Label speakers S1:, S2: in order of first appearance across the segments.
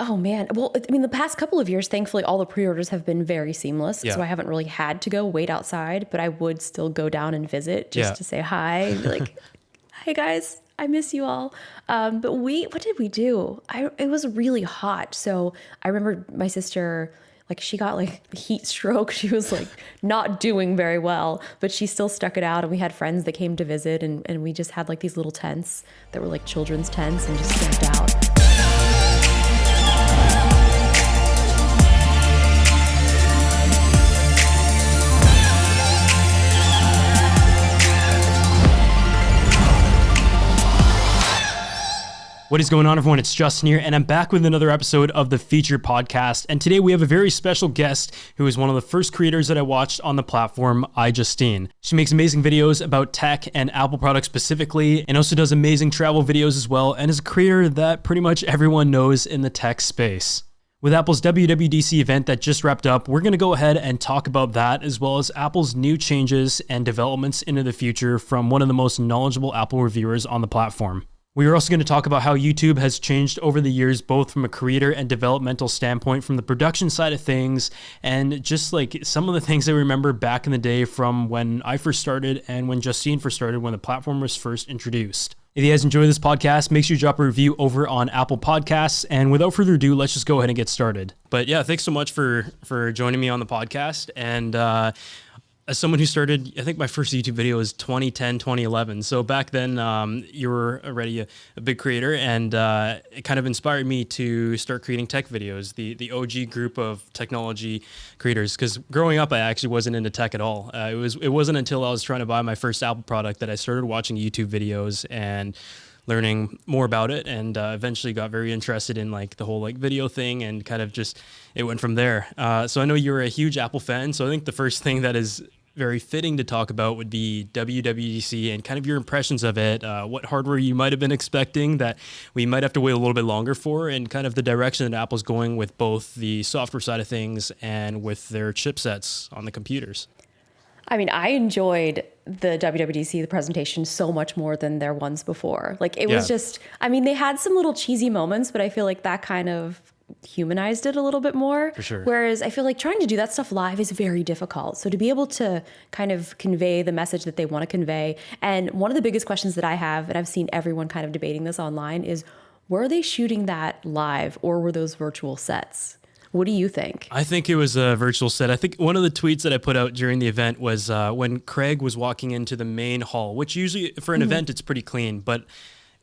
S1: Oh man. Well, I mean, the past couple of years, thankfully, all the pre-orders have been very seamless.
S2: Yeah.
S1: So I haven't really had to go wait outside, but I would still go down and visit just to say hi and be like, hey guys, I miss you all. But what did we do? It was really hot. So I remember my sister, like she got like heat stroke. She was like not doing very well, but she still stuck it out. And we had friends that came to visit and we just had like these little tents that were like children's tents and just camped out.
S2: What is going on, everyone? It's Justin here, and I'm back with another episode of the Feature Podcast. And today we have a very special guest who is one of the first creators that I watched on the platform, iJustine. She makes amazing videos about tech and Apple products specifically, and also does amazing travel videos as well, and is a creator that pretty much everyone knows in the tech space. With Apple's WWDC event that just wrapped up, we're going to go ahead and talk about that, as well as Apple's new changes and developments into the future from one of the most knowledgeable Apple reviewers on the platform. We are also going to talk about how YouTube has changed over the years, both from a creator and developmental standpoint, from the production side of things, and just like some of the things I remember back in the day from when I first started and when Justine first started, when the platform was first introduced. If you guys enjoy this podcast, make sure you drop a review over on Apple Podcasts. And without further ado, let's just go ahead and get started. But yeah, thanks so much for joining me on the podcast. And as someone who started, I think my first YouTube video was 2010, 2011. So back then, you were already a big creator, and it kind of inspired me to start creating tech videos, the OG group of technology creators. Because growing up, I actually wasn't into tech at all. It wasn't until I was trying to buy my first Apple product that I started watching YouTube videos and learning more about it, and eventually got very interested in like the whole like video thing, and kind of just it went from there. So I know you're a huge Apple fan, so I think the first thing that is very fitting to talk about would be WWDC and kind of your impressions of it, what hardware you might have been expecting that we might have to wait a little bit longer for, and kind of the direction that Apple's going with both the software side of things and with their chipsets on the computers.
S1: I mean, I enjoyed the WWDC, the presentation, so much more than their ones before. Like, it was just, I mean, they had some little cheesy moments, but I feel like that kind of humanized it a little bit more.
S2: For sure.
S1: Whereas I feel like trying to do that stuff live is very difficult. So to be able to kind of convey the message that they want to convey. And one of the biggest questions that I have, and I've seen everyone kind of debating this online, is were they shooting that live or were those virtual sets? What do you think?
S2: I think it was a virtual set. I think one of the tweets that I put out during the event was when Craig was walking into the main hall, which usually for an event, it's pretty clean, but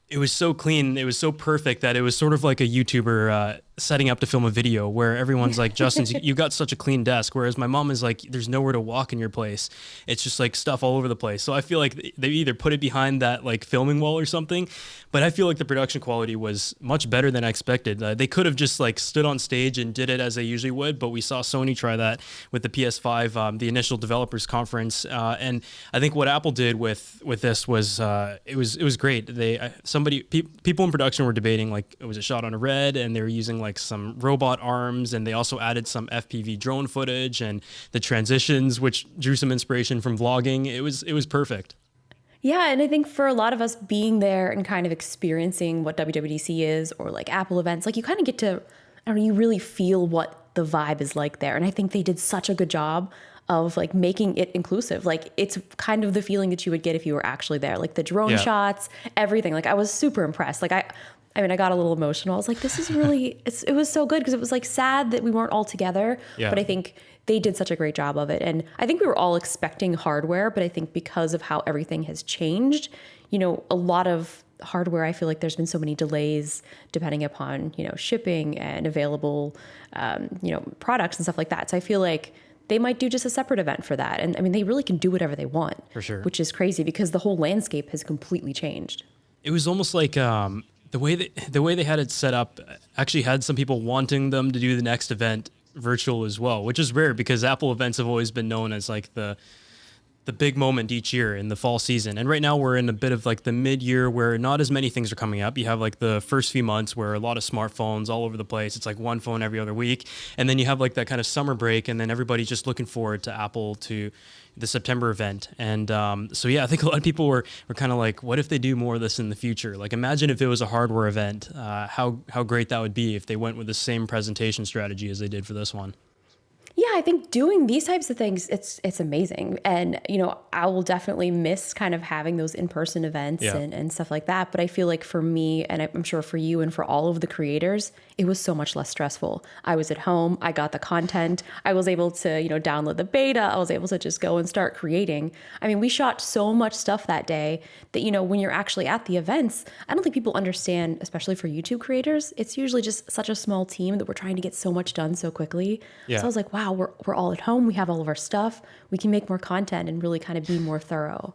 S2: it was so clean, it was so perfect that it was sort of like a YouTuber setting up to film a video where everyone's like, Justin, you got such a clean desk. Whereas my mom is like, there's nowhere to walk in your place. It's just like stuff all over the place. So I feel like they either put it behind that like filming wall or something, but I feel like the production quality was much better than I expected. They could have just like stood on stage and did it as they usually would, but we saw Sony try that with the PS5, the initial developers conference. And I think what Apple did with this was, it was great. People in production were debating like, it was a shot on a red, and they were using like some robot arms, and they also added some FPV drone footage and the transitions, which drew some inspiration from vlogging. It was perfect.
S1: Yeah, and I think for a lot of us being there and kind of experiencing what WWDC is, or like Apple events, like you kind of get to, I don't know, you really feel what the vibe is like there. And I think they did such a good job of like making it inclusive. Like it's kind of the feeling that you would get if you were actually there, like the drone shots, everything. Like I was super impressed. Like I mean, I got a little emotional. I was like, this is really, it was so good, because it was like sad that we weren't all together, but I think they did such a great job of it. And I think we were all expecting hardware, but I think because of how everything has changed, you know, a lot of hardware, I feel like there's been so many delays depending upon, you know, shipping and available, you know, products and stuff like that. So I feel like they might do just a separate event for that. And I mean, they really can do whatever they want.
S2: For sure.
S1: Which is crazy because the whole landscape has completely changed.
S2: It was almost like the way they had it set up actually had some people wanting them to do the next event virtual as well, which is rare because Apple events have always been known as like the the big moment each year in the fall season. And right now we're in a bit of like the mid-year where not as many things are coming up. You have like the first few months where a lot of smartphones all over the place. It's like one phone every other week. And then you have like that kind of summer break, and then everybody's just looking forward to Apple, to the September event. And so, yeah, I think a lot of people were kind of like, what if they do more of this in the future? Like, imagine if it was a hardware event, how great that would be if they went with the same presentation strategy as they did for this one.
S1: Yeah, I think doing these types of things, it's amazing. And, I will definitely miss kind of having those in-person events and stuff like that. But I feel like for me, and I'm sure for you and for all of the creators, it was so much less stressful. I was at home, I got the content, I was able to, download the beta, I was able to just go and start creating. I mean, we shot so much stuff that day that, when you're actually at the events, I don't think people understand, especially for YouTube creators, it's usually just such a small team that we're trying to get so much done so quickly. Yeah. So I was like, wow, we're all at home. We have all of our stuff. We can make more content and really kind of be more thorough.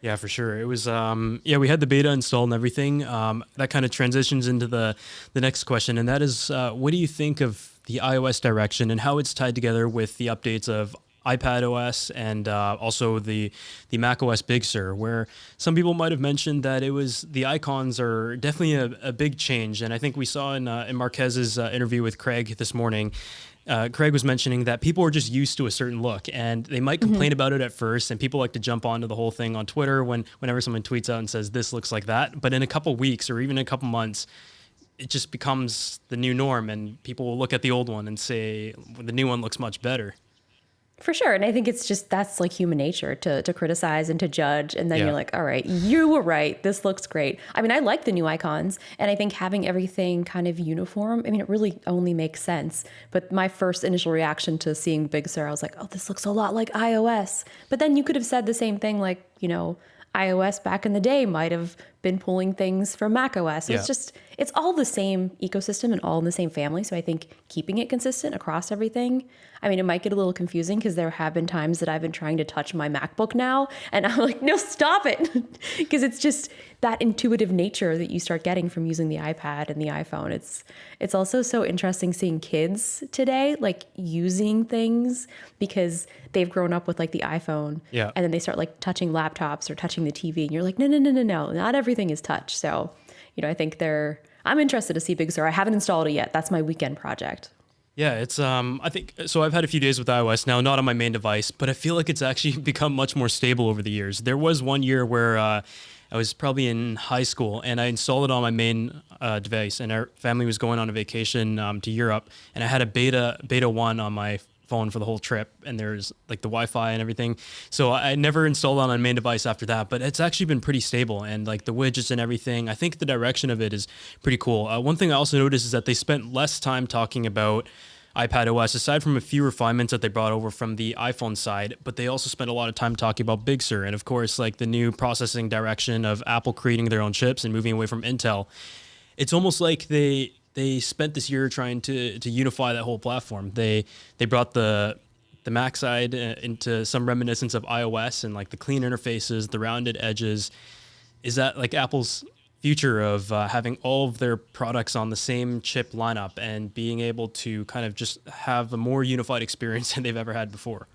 S2: Yeah, for sure. It was, we had the beta installed and everything. That kind of transitions into the next question. And that is, what do you think of the iOS direction and how it's tied together with the updates of iPadOS and also the macOS Big Sur, where some people might have mentioned that the icons are definitely a big change. And I think we saw in Marquez's interview with Craig this morning, Craig was mentioning that people are just used to a certain look, and they might complain about it at first, and people like to jump onto the whole thing on Twitter whenever someone tweets out and says this looks like that. But in a couple weeks or even a couple months, it just becomes the new norm, and people will look at the old one and say the new one looks much better.
S1: For sure. And I think that's like human nature to criticize and to judge. And then you're like, all right, you were right. This looks great. I mean, I like the new icons, and I think having everything kind of uniform, I mean, it really only makes sense. But my first initial reaction to seeing Big Sur, I was like, oh, this looks a lot like iOS. But then you could have said the same thing, like, iOS back in the day might have been pulling things from macOS. So it's all the same ecosystem and all in the same family. So I think keeping it consistent across everything, I mean, it might get a little confusing because there have been times that I've been trying to touch my MacBook now and I'm like, no, stop it. Because it's just that intuitive nature that you start getting from using the iPad and the iPhone. It's also so interesting seeing kids today, like using things because they've grown up with like the iPhone and then they start like touching laptops or touching the TV and you're like, no, not everything is touch. So, I think I'm interested to see Big Sur. I haven't installed it yet. That's my weekend project.
S2: Yeah, it's I think so. I've had a few days with iOS now, not on my main device, but I feel like it's actually become much more stable over the years. There was one year where I was probably in high school and I installed it on my main device, and our family was going on a vacation to Europe, and I had a beta 1 on my phone for the whole trip, and there's like the Wi-Fi and everything. So I never installed it on my main device after that, but it's actually been pretty stable, and like the widgets and everything, I think the direction of it is pretty cool. One thing I also noticed is that they spent less time talking about iPadOS, aside from a few refinements that they brought over from the iPhone side, but they also spent a lot of time talking about Big Sur, and of course, like the new processing direction of Apple creating their own chips and moving away from Intel. It's almost like they spent this year trying to unify that whole platform. They brought the Mac side into some reminiscence of iOS and like the clean interfaces, the rounded edges. Is that like Apple's future of having all of their products on the same chip lineup and being able to kind of just have a more unified experience than they've ever had before?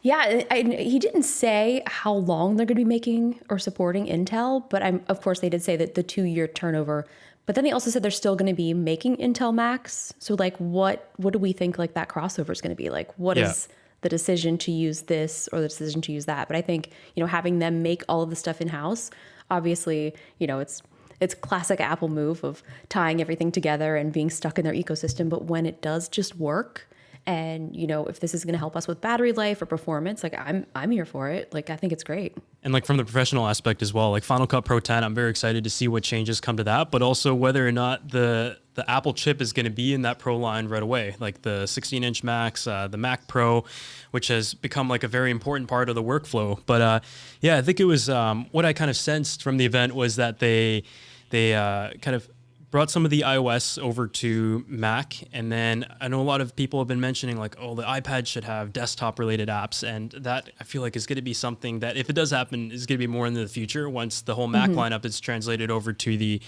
S1: Yeah, he didn't say how long they're going to be making or supporting Intel, but of course they did say that the 2-year turnover. But then they also said they're still going to be making Intel Macs. So like, what do we think like that crossover is going to be like? What is the decision to use this or the decision to use that? But I think having them make all of the stuff in house, obviously it's classic Apple move of tying everything together and being stuck in their ecosystem. But when it does just work, and if this is going to help us with battery life or performance, like I'm here for it. Like I think it's great.
S2: And like from the professional aspect as well, like Final Cut Pro 10, I'm very excited to see what changes come to that, but also whether or not the Apple chip is going to be in that Pro line right away, like the 16-inch Macs, the Mac Pro, which has become like a very important part of the workflow. But I think it was what I kind of sensed from the event was that they kind of brought some of the iOS over to Mac, and then I know a lot of people have been mentioning like, oh, the iPad should have desktop-related apps, and that I feel like is going to be something that, if it does happen, is going to be more in the future once the whole Mac lineup is translated over to the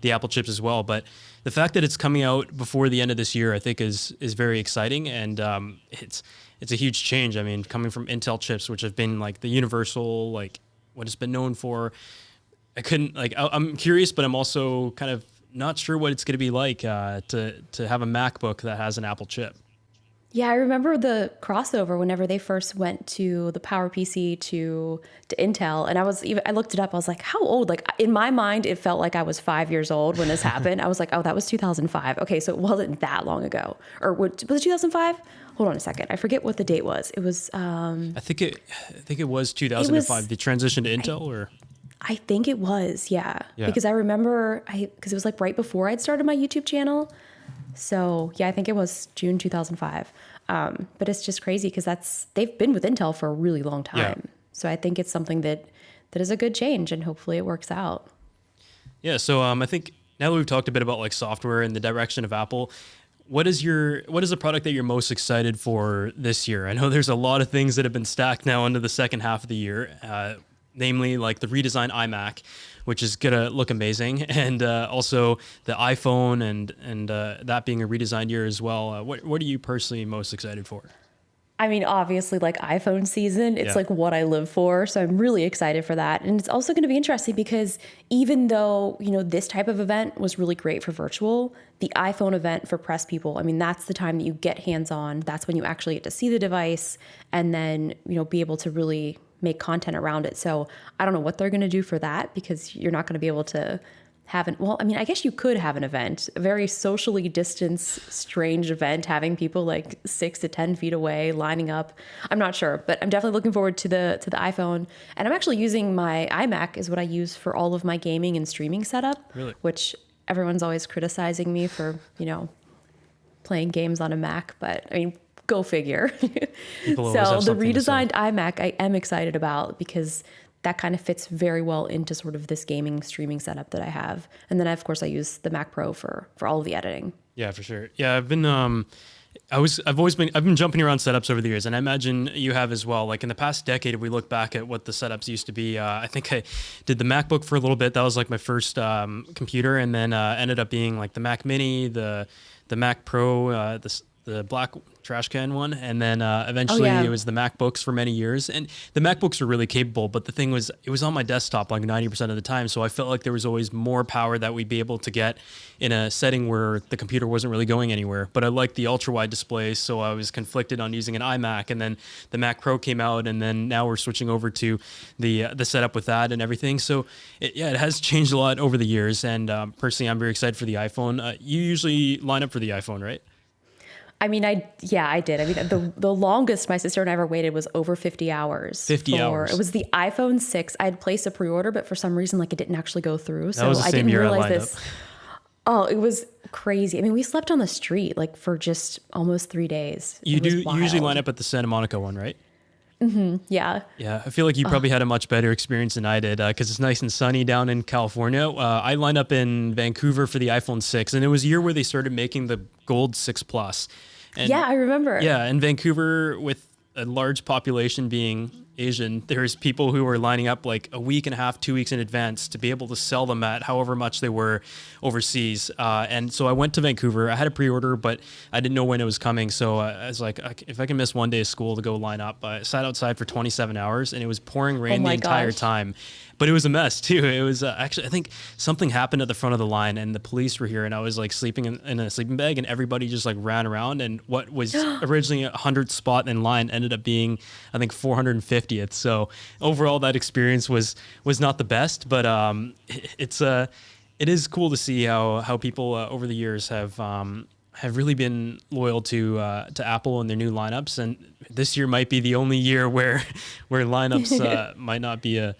S2: Apple chips as well. But the fact that it's coming out before the end of this year, I think is very exciting, and it's a huge change. I mean, coming from Intel chips, which have been like the universal, like what it's been known for. I'm curious, but I'm also kind of not sure what it's going to be like to have a MacBook that has an Apple chip.
S1: Yeah, I remember the crossover whenever they first went to the PowerPC to Intel, and I looked it up. I was like, how old? Like in my mind, it felt like I was 5 years old when this happened. I was like, oh, that was 2005. Okay, so it wasn't that long ago. Or was it 2005? Hold on a second. I forget what the date was. It was.
S2: I think it was 2005. The transition to Intel,
S1: I think it was, yeah. Because I remember, because it was like right before I'd started my YouTube channel. So yeah, I think it was June 2005. But it's just crazy because they've been with Intel for a really long time. Yeah. So I think it's something that is a good change, and hopefully it works out.
S2: Yeah. So I think now that we've talked a bit about like software and the direction of Apple, what is the product that you're most excited for this year? I know there's a lot of things that have been stacked now into the second half of the year. Namely like the redesigned iMac, which is gonna look amazing, and also the iPhone and that being a redesigned year as well. What are you personally most excited for?
S1: I mean, obviously, like iPhone season, it's like what I live for. So I'm really excited for that. And it's also going to be interesting because even though, this type of event was really great for virtual, the iPhone event for press people, I mean, that's the time that you get hands-on. That's when you actually get to see the device and then, be able to really make content around it. So I don't know what they're going to do for that, because you're not going to be able to have I guess you could have an event, a very socially distanced, strange event, having people like 6 to 10 feet away lining up. I'm not sure, but I'm definitely looking forward to the iPhone. And I'm actually using my iMac is what I use for all of my gaming and streaming setup,
S2: really?
S1: Which everyone's always criticizing me for, playing games on a Mac, but I mean, go figure. So the redesigned iMac I am excited about, because that kind of fits very well into sort of this gaming streaming setup that I have. And then of course I use the Mac Pro for all of the editing.
S2: Yeah, for sure. Yeah, I've been jumping around setups over the years, and I imagine you have as well. Like in the past decade, if we look back at what the setups used to be, I think I did the MacBook for a little bit. That was like my first computer, and then ended up being like the Mac Mini, the Mac Pro, the black trash can one, and then eventually it was the MacBooks for many years. And the MacBooks are really capable, but the thing was, it was on my desktop like 90% of the time, so I felt like there was always more power that we'd be able to get in a setting where the computer wasn't really going anywhere. But I liked the ultra-wide display, so I was conflicted on using an iMac, and then the Mac Pro came out, and then now we're switching over to the setup with that and everything. So it has changed a lot over the years, and personally, I'm very excited for the iPhone. You usually line up for the iPhone, right?
S1: I mean, I did. I mean, the longest my sister and I ever waited was over 50 hours.
S2: 50 hours.
S1: It was the iPhone 6. I had placed a pre-order, but for some reason, like it didn't actually go through. So
S2: I didn't realize this.
S1: Oh, it was crazy. I mean, we slept on the street like for just almost 3 days.
S2: You usually line up at the Santa Monica one, right?
S1: Mm-hmm. Yeah.
S2: Yeah. I feel like you probably had a much better experience than I did, because it's nice and sunny down in California. I lined up in Vancouver for the iPhone 6, and it was a year where they started making the Gold 6 Plus. And
S1: yeah, I remember.
S2: Yeah, in Vancouver, with a large population being Asian, there's people who were lining up like a week and a half, 2 weeks in advance to be able to sell them at however much they were overseas. And so I went to Vancouver. I had a pre-order, but I didn't know when it was coming. So I was like, if I can miss one day of school to go line up, I sat outside for 27 hours, and it was pouring rain the entire time. But it was a mess too. It was actually, I think something happened at the front of the line, and the police were here, and I was like sleeping in a sleeping bag, and everybody just like ran around, and what was originally a 100 spot in line ended up being, I think, 450th. So overall, that experience was not the best, but it is cool to see how people over the years have really been loyal to Apple and their new lineups, and this year might be the only year where lineups might not be a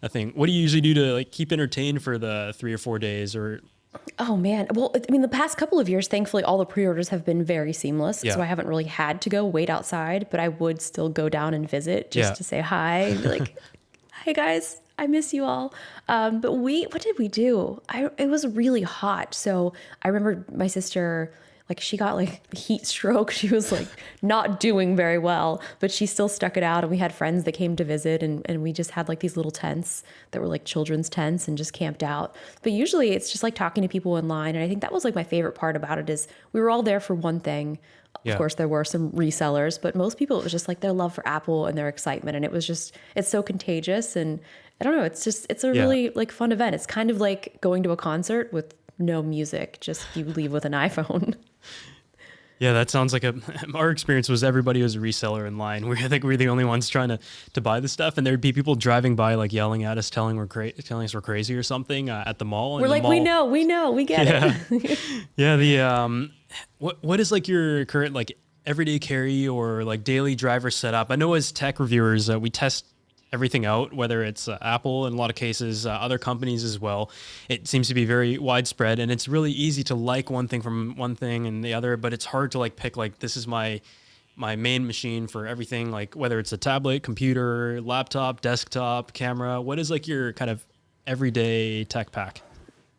S2: thing. What do you usually do to like keep entertained for the 3 or 4 days? Or
S1: oh man, well, I mean, the past couple of years, thankfully, all the pre-orders have been very seamless, so I haven't really had to go wait outside, but I would still go down and visit just to say hi, and be like, "Hey guys, I miss you all. But what did we do? It was really hot. So I remember my sister, like she got like heat stroke. She was like not doing very well, but she still stuck it out. And we had friends that came to visit and we just had like these little tents that were like children's tents and just camped out. But usually it's just like talking to people in line. And I think that was like my favorite part about it is we were all there for one thing. Of course, there were some resellers, but most people, it was just like their love for Apple and their excitement. And it was just, it's so contagious. And I don't know, it's a really like fun event. It's kind of like going to a concert with no music, just you leave with an iPhone.
S2: Yeah, that sounds like our experience was everybody was a reseller in line. I think we were the only ones trying to buy the stuff, and there'd be people driving by like yelling at us, telling us we're crazy or something at the mall.
S1: We're like, we know, we get it.
S2: Yeah, what is like your current like everyday carry or like daily driver setup? I know as tech reviewers, we test everything out, whether it's Apple in a lot of cases, other companies as well. It seems to be very widespread, and it's really easy to like one thing from one thing and the other, but it's hard to like pick like this is my main machine for everything, like whether it's a tablet, computer, laptop, desktop, camera. What is like your kind of everyday tech pack?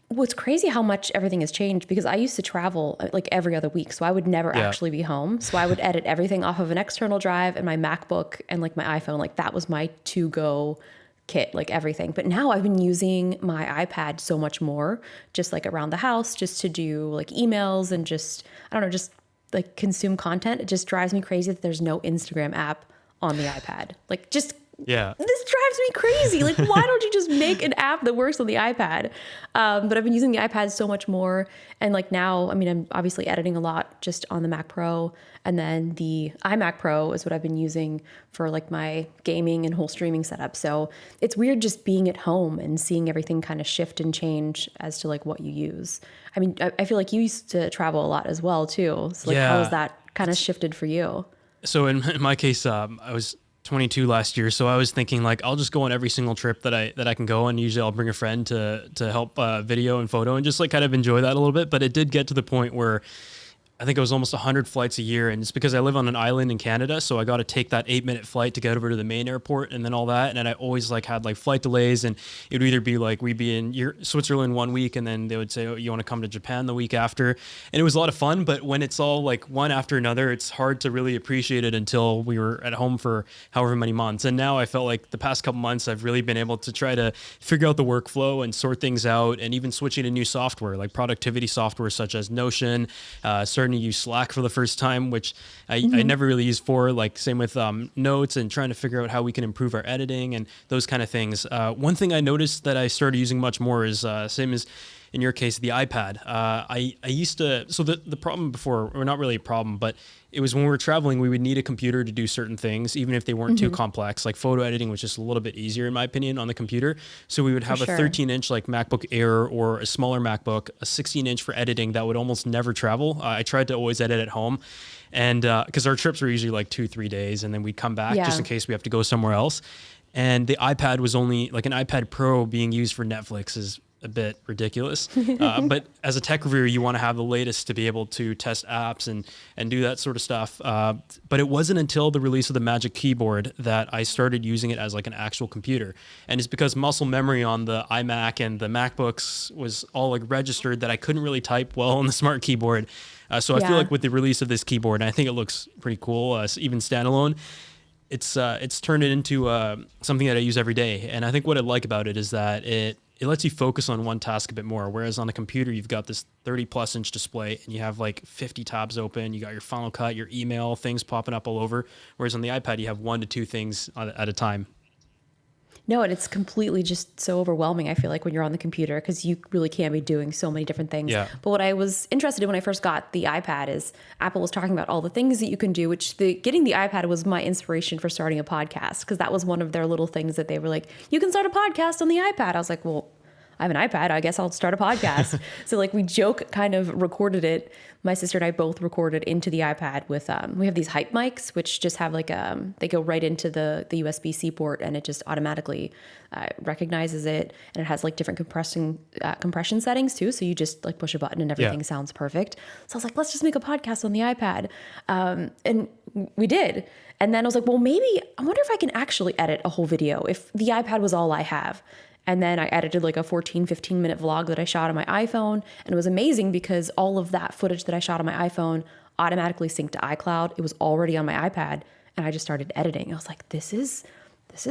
S1: Well, it's crazy how much everything has changed because I used to travel like every other week. So I would never actually be home. So I would edit everything off of an external drive and my MacBook and like my iPhone. Like that was my to-go kit, like everything. But now I've been using my iPad so much more, just like around the house, just to do like emails and just, I don't know, just like consume content. It just drives me crazy that there's no Instagram app on the iPad. Like just this drives me crazy. Like, why don't you just make an app that works on the iPad? But I've been using the iPad so much more. And like now, I mean, I'm obviously editing a lot just on the Mac Pro. And then the iMac Pro is what I've been using for like my gaming and whole streaming setup. So it's weird just being at home and seeing everything kind of shift and change as to like what you use. I mean, I feel like you used to travel a lot as well too. So like, how has that kind of shifted for you?
S2: So in my case, I was 22 last year, so I was thinking like I'll just go on every single trip that I can go, and usually I'll bring a friend to help video and photo and just like kind of enjoy that a little bit. But it did get to the point where I think it was almost 100 flights a year, and it's because I live on an island in Canada, so I got to take that 8-minute flight to get over to the main airport and then all that. And then I always like had like flight delays, and it would either be like we'd be in Switzerland one week, and then they would say, oh, you want to come to Japan the week after, and it was a lot of fun. But when it's all like one after another, it's hard to really appreciate it until we were at home for however many months. And now I felt like the past couple months I've really been able to try to figure out the workflow and sort things out, and even switching to new software like productivity software such as Notion, starting to use Slack for the first time, which I never really used for, like same with notes, and trying to figure out how we can improve our editing and those kind of things. One thing I noticed that I started using much more is same as in your case, the iPad. I used to, so the problem before, or not really a problem, but it was when we were traveling, we would need a computer to do certain things, even if they weren't too complex. Like photo editing was just a little bit easier, in my opinion, on the computer. So we would have a 13-inch like MacBook Air or a smaller MacBook, a 16-inch for editing that would almost never travel. I tried to always edit at home, and because our trips were usually like 2-3 days, and then we'd come back just in case we have to go somewhere else. And the iPad was only like an iPad Pro being used for Netflix is a bit ridiculous. But as a tech reviewer, you want to have the latest to be able to test apps and do that sort of stuff. But it wasn't until the release of the Magic Keyboard that I started using it as like an actual computer. And it's because muscle memory on the iMac and the MacBooks was all like registered that I couldn't really type well on the smart keyboard. So I feel like with the release of this keyboard, and I think it looks pretty cool, even standalone, it's turned it into something that I use every day. And I think what I like about it is that it lets you focus on one task a bit more. Whereas on the computer, you've got this 30+ inch display and you have like 50 tabs open. You got your Final Cut, your email, things popping up all over. Whereas on the iPad, you have 1 to 2 things at a time.
S1: No, and it's completely just so overwhelming, I feel like, when you're on the computer, because you really can be doing so many different things.
S2: Yeah.
S1: But what I was interested in when I first got the iPad is Apple was talking about all the things that you can do, which getting the iPad was my inspiration for starting a podcast, because that was one of their little things that they were like, you can start a podcast on the iPad. I was like, well, I have an iPad. I guess I'll start a podcast. So like we joke kind of recorded it. My sister and I both recorded into the iPad with, we have these hype mics, which just have like, they go right into the USB-C port and it just automatically recognizes it. And it has like different compression settings too. So you just like push a button and everything sounds perfect. So I was like, let's just make a podcast on the iPad. And we did. And then I was like, well, maybe I wonder if I can actually edit a whole video if the iPad was all I have. And then I edited like a 15 minute vlog that I shot on my iPhone. And it was amazing because all of that footage that I shot on my iPhone automatically synced to iCloud. It was already on my iPad. And I just started editing. I was like, this is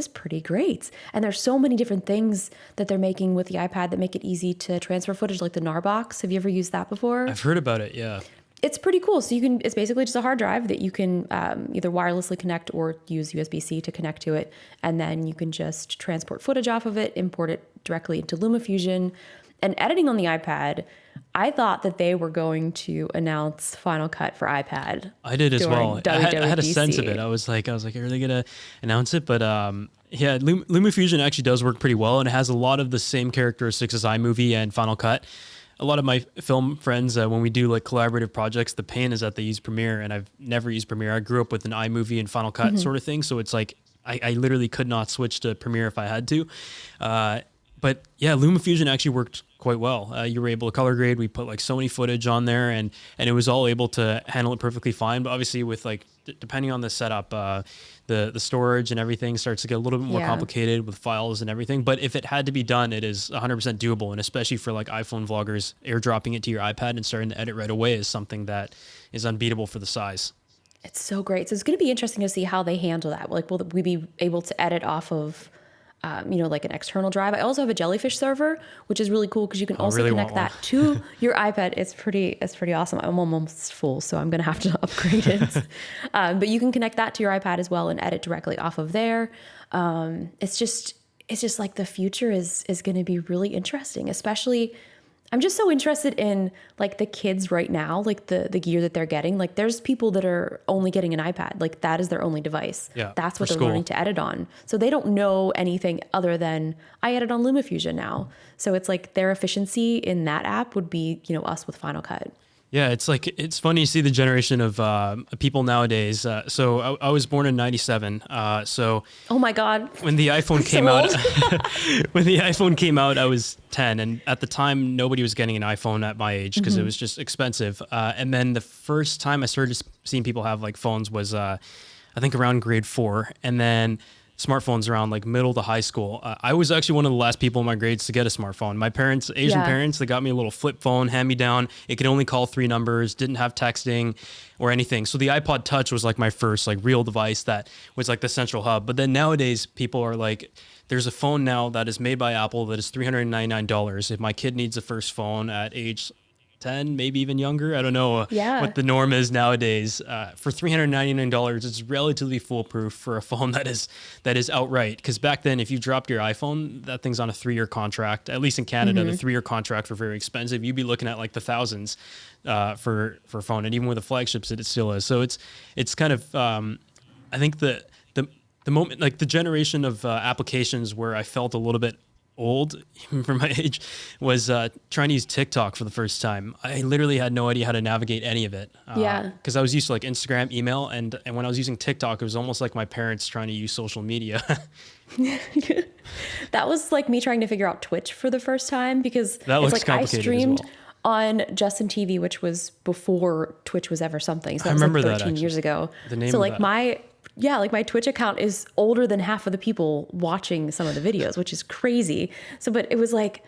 S1: pretty great. And there's so many different things that they're making with the iPad that make it easy to transfer footage, like the NAR box. Have you ever used that before?
S2: I've heard about it, yeah.
S1: It's pretty cool. So it's basically just a hard drive that you can either wirelessly connect or use USB-C to connect to it. And then you can just transport footage off of it, import it directly into LumaFusion. And editing on the iPad, I thought that they were going to announce Final Cut for iPad.
S2: I did as well. I had a sense of it. I was like, are they going to announce it? But yeah, LumaFusion actually does work pretty well. And it has a lot of the same characteristics as iMovie and Final Cut. A lot of my film friends, when we do like collaborative projects, the pain is that they use Premiere, and I've never used Premiere. I grew up with an iMovie and Final Cut sort of thing, so it's like I literally could not switch to Premiere if I had to. But yeah, LumaFusion actually worked quite well. You were able to color grade. We put like Sony footage on there, and it was all able to handle it perfectly fine. But obviously, with like depending on the setup, the storage and everything starts to get a little bit more complicated with files and everything. But if it had to be done, it is 100% doable. And especially for like iPhone vloggers, airdropping it to your iPad and starting to edit right away is something that is unbeatable for the size.
S1: It's so great. So it's going to be interesting to see how they handle that. Like, will we be able to edit off of, like an external drive? I also have a Jellyfish server, which is really cool because you can also really connect that to your iPad. It's pretty awesome. I'm almost full, so I'm going to have to upgrade it. But you can connect that to your iPad as well and edit directly off of there. It's just like the future is going to be really interesting, especially I'm just so interested in like the kids right now, like the gear that they're getting. Like there's people that are only getting an iPad. Like that is their only device.
S2: Yeah,
S1: that's what they're learning to edit on. So they don't know anything other than I edit on LumaFusion now. So it's like their efficiency in that app would be, us with Final Cut.
S2: Yeah, it's funny to see the generation of people nowadays. So I was born in '97. So
S1: oh my God,
S2: when the iPhone came out, I was 10, and at the time nobody was getting an iPhone at my age because it was just expensive. And then the first time I started seeing people have like phones was I think around grade 4, and then smartphones around like middle to high school. I was actually one of the last people in my grades to get a smartphone. My parents, Asian parents, they got me a little flip phone, hand me down. It could only call 3 numbers, didn't have texting or anything. So the iPod Touch was like my first like real device that was like the central hub. But then nowadays people are like, there's a phone now that is made by Apple that is $399. If my kid needs a first phone at age 10, maybe even younger. I don't know what the norm is nowadays. For $399, it's relatively foolproof for a phone that is outright. Because back then, if you dropped your iPhone, that thing's on a 3-year contract. At least in Canada, the 3-year contracts were very expensive. You'd be looking at like the thousands for a phone, and even with the flagships, it still is. So it's kind of I think the moment, like the generation of applications where I felt a little bit old, even for my age, was trying to use TikTok for the first time. I literally had no idea how to navigate any of it. Because I was used to like Instagram, email, and when I was using TikTok, it was almost like my parents trying to use social media.
S1: That was like me trying to figure out Twitch for the first time because
S2: that looks
S1: it's like
S2: complicated
S1: I streamed
S2: as well.
S1: On Justine TV, which was before Twitch was ever something. So that
S2: I
S1: was
S2: remember
S1: like 13
S2: that,
S1: years ago.
S2: The name
S1: so
S2: of
S1: like
S2: that.
S1: my Twitch account is older than half of the people watching some of the videos, which is crazy. So, but it was like,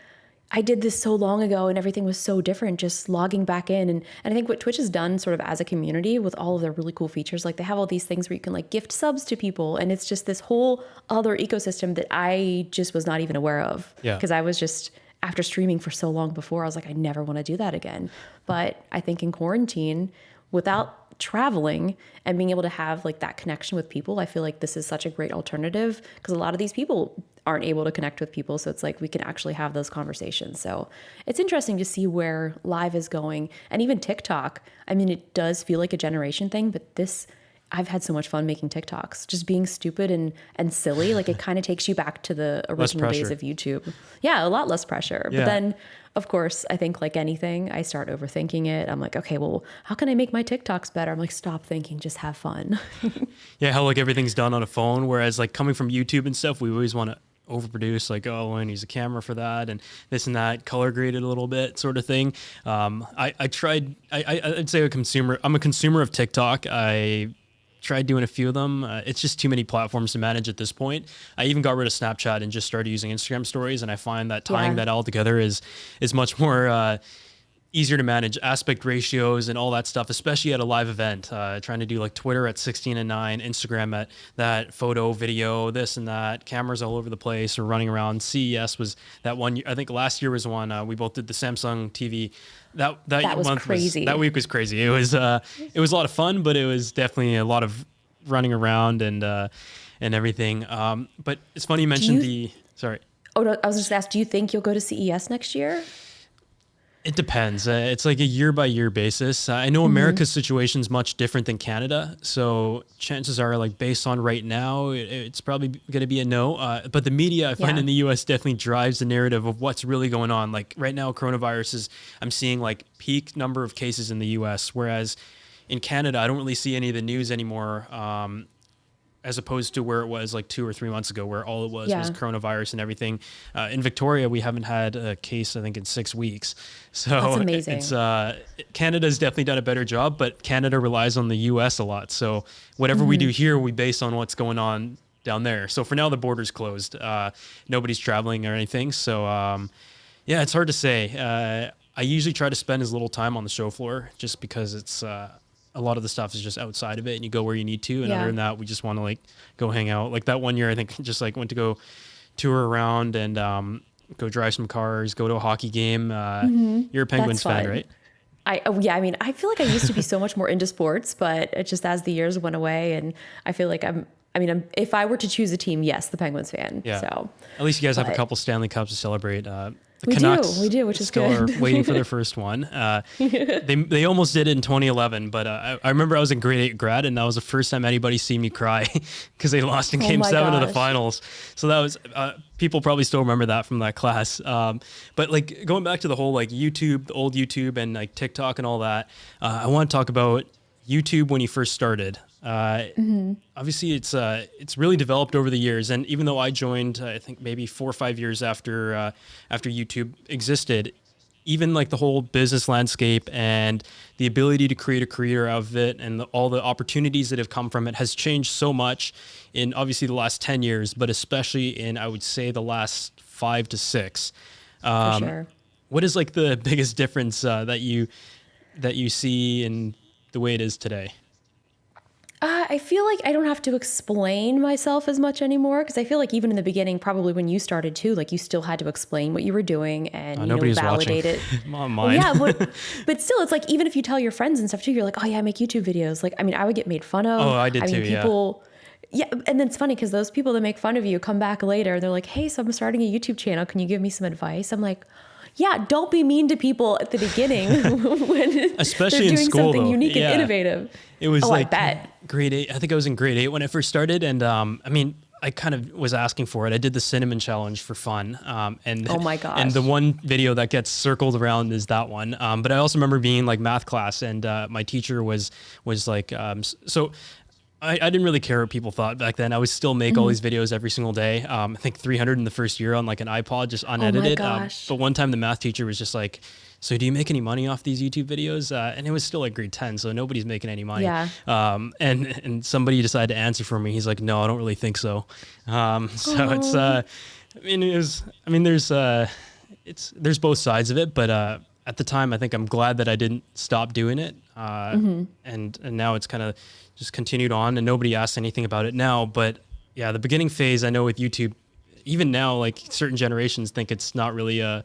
S1: I did this so long ago and everything was so different, just logging back in. And I think what Twitch has done sort of as a community with all of their really cool features, like they have all these things where you can like gift subs to people. And it's just this whole other ecosystem that I just was not even aware of. Because I was just, after streaming for so long before, I was like, I never want to do that again. But I think in quarantine, without traveling and being able to have like that connection with people, I feel like this is such a great alternative because a lot of these people aren't able to connect with people. So it's like we can actually have those conversations. So it's interesting to see where live is going. And even TikTok, I mean, it does feel like a generation thing, but this I've had so much fun making TikToks, just being stupid and silly. Like it kind of takes you back to the original days of YouTube. Yeah, a lot less pressure.
S2: Yeah.
S1: But then, of course, I think like anything, I start overthinking it. I'm like, okay, well, how can I make my TikToks better? I'm like, stop thinking, just have fun.
S2: Yeah, how like everything's done on a phone, whereas like coming from YouTube and stuff, we always want to overproduce, like, oh, I use a camera for that and this and that, color graded a little bit sort of thing. I'd say I'm a consumer of TikTok. I tried doing a few of them. It's just too many platforms to manage at this point. I even got rid of Snapchat and just started using Instagram stories. And I find that tying that all together is much more easier to manage aspect ratios and all that stuff, especially at a live event, trying to do like Twitter at 16:9, Instagram at that, photo, video, this and that, cameras all over the place or running around. CES was that one. I think last year was one. We both did the Samsung TV. That
S1: was
S2: month
S1: crazy.
S2: That week was crazy. It was a lot of fun, but it was definitely a lot of running around and everything. But it's funny you mentioned sorry.
S1: Oh, no, I was just asked, do you think you'll go to CES next year?
S2: It depends. It's like a year by year basis. I know America's situation is much different than Canada. So chances are like based on right now, it's probably going to be a no. But the media I find in the US definitely drives the narrative of what's really going on. Like right now, I'm seeing like peak number of cases in the US, whereas in Canada, I don't really see any of the news anymore. As opposed to where it was like 2 or 3 months ago, where all it was coronavirus and everything. In Victoria, we haven't had a case, I think, in 6 weeks. So
S1: that's amazing.
S2: It's Canada's definitely done a better job, but Canada relies on the US a lot. So whatever we do here, we base on what's going on down there. So for now, the border's closed. Nobody's traveling or anything. So yeah, it's hard to say. I usually try to spend as little time on the show floor just because it's a lot of the stuff is just outside of it and you go where you need to. And other than that, we just want to like go hang out. Like that one year, I think just like went to go tour around and go drive some cars, go to a hockey game. You're a Penguins fan, right?
S1: I mean, I feel like I used to be so much more into sports, but it just as the years went away and I feel like if I were to choose a team, yes, the Penguins fan.
S2: Yeah.
S1: So
S2: at least you guys have a couple Stanley Cups to celebrate. The
S1: we
S2: Canucks
S1: do, which is
S2: still
S1: good.
S2: are waiting for their first one. They almost did it in 2011, but I remember I was in grade 8 grad, and that was the first time anybody seen me cry because they lost in Game 7 of the finals. So that was people probably still remember that from that class. But like going back to the whole like YouTube, the old YouTube, and like TikTok and all that, I want to talk about YouTube when you first started. Obviously it's really developed over the years. And even though I joined, I think maybe 4 or 5 years after YouTube existed, even like the whole business landscape and the ability to create a career out of it and all the opportunities that have come from it has changed so much in obviously the last 10 years, but especially in, I would say, the last 5 to 6.
S1: For sure.
S2: What is like the biggest difference that you see in the way it is today?
S1: I feel like I don't have to explain myself as much anymore because I feel like even in the beginning, probably when you started too, like you still had to explain what you were doing and validate it.
S2: Mine.
S1: Well, yeah, but still, it's like even if you tell your friends and stuff too, you're like, oh yeah, I make YouTube videos. Like, I mean, I would get made fun of.
S2: Oh, I did too.
S1: People, yeah, and then it's funny because those people that make fun of you come back later and they're like, hey, so I'm starting a YouTube channel. Can you give me some advice? I'm like, yeah, don't be mean to people at the beginning when
S2: especially
S1: they're doing
S2: in school,
S1: something
S2: though.
S1: unique and innovative.
S2: It was
S1: I
S2: like
S1: bet.
S2: grade 8. I think I was in grade 8 when I first started. And I mean, I kind of was asking for it. I did the cinnamon challenge for fun. And
S1: oh my gosh.
S2: And the one video that gets circled around is that one. But I also remember being like math class and my teacher was like, so I didn't really care what people thought back then. I would still make all these videos every single day. I think 300 in the first year on like an iPod, just unedited.
S1: Oh my gosh.
S2: But one time the math teacher was just like, so do you make any money off these YouTube videos? And it was still like grade 10, so nobody's making any money.
S1: Yeah.
S2: And somebody decided to answer for me. He's like, no, I don't really think so. It's, there's both sides of it, but at the time, I think I'm glad that I didn't stop doing it. And now it's kind of just continued on and nobody asks anything about it now. But yeah, the beginning phase, I know with YouTube, even now, like certain generations think it's not really a